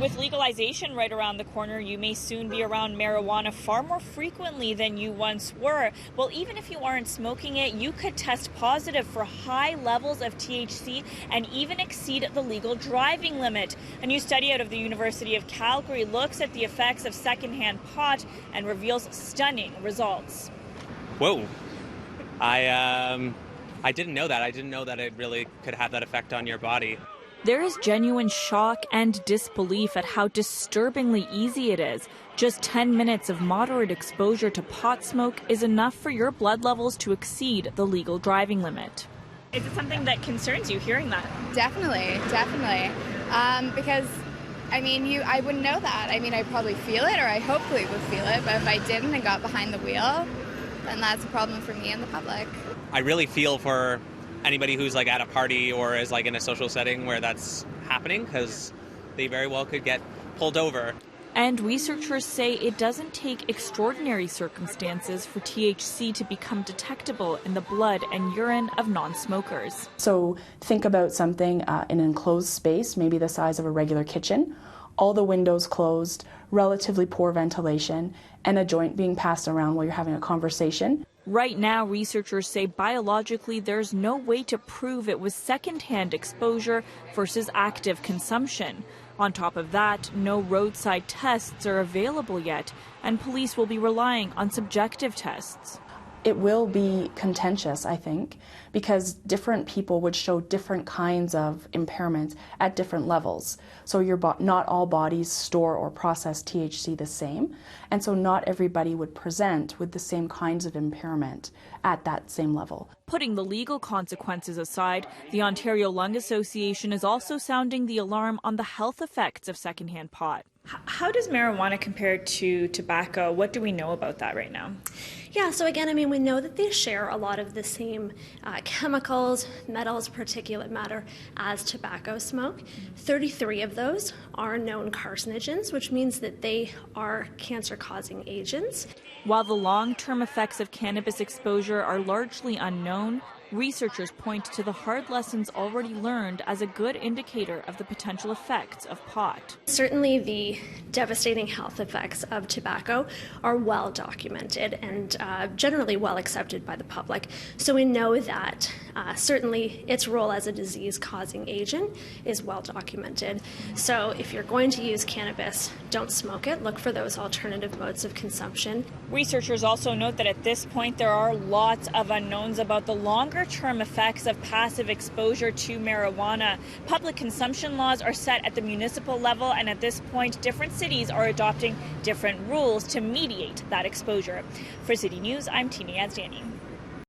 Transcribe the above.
With legalization right around the corner, you may soon be around marijuana far more frequently than you once were. Well, even if you aren't smoking it, you could test positive for high levels of THC and even exceed the legal driving limit. A new study out of the University of Calgary looks at the effects of secondhand pot and reveals stunning results. Whoa. I didn't know that. I didn't know that it really could have that effect on your body. There is genuine shock and disbelief at how disturbingly easy it is. Just 10 minutes of moderate exposure to pot smoke is enough for your blood levels to exceed the legal driving limit. Is it something that concerns you hearing that? Definitely. Because, I wouldn't know that. I'd probably feel it, or I hopefully would feel it, but if I didn't and got behind the wheel, then that's a problem for me and the public. I really feel for anybody who's at a party or is in a social setting where that's happening, because they very well could get pulled over. And researchers say it doesn't take extraordinary circumstances for THC to become detectable in the blood and urine of non-smokers. So think about something in an enclosed space, maybe the size of a regular kitchen, all the windows closed, relatively poor ventilation, and a joint being passed around while you're having a conversation. Right now, researchers say biologically there's no way to prove it was secondhand exposure versus active consumption. On top of that, no roadside tests are available yet, and police will be relying on subjective tests. It will be contentious, I think, because different people would show different kinds of impairments at different levels. So not all bodies store or process THC the same, and so not everybody would present with the same kinds of impairment at that same level. Putting the legal consequences aside, the Ontario Lung Association is also sounding the alarm on the health effects of secondhand pot. How does marijuana compare to tobacco? What do we know about that right now? Yeah, so again, we know that they share a lot of the same chemicals, metals, particulate matter as tobacco smoke. 33 of those are known carcinogens, which means that they are cancer-causing agents. While the long-term effects of cannabis exposure are largely unknown, researchers point to the hard lessons already learned as a good indicator of the potential effects of pot. Certainly the devastating health effects of tobacco are well documented and generally well accepted by the public. So we know that certainly its role as a disease-causing agent is well documented. So if you're going to use cannabis, don't smoke it. Look for those alternative modes of consumption. Researchers also note that at this point there are lots of unknowns about the longer-term effects of passive exposure to marijuana. Public consumption laws are set at the municipal level, and at this point different cities are adopting different rules to mediate that exposure. For City News, I'm Tina Yazdani.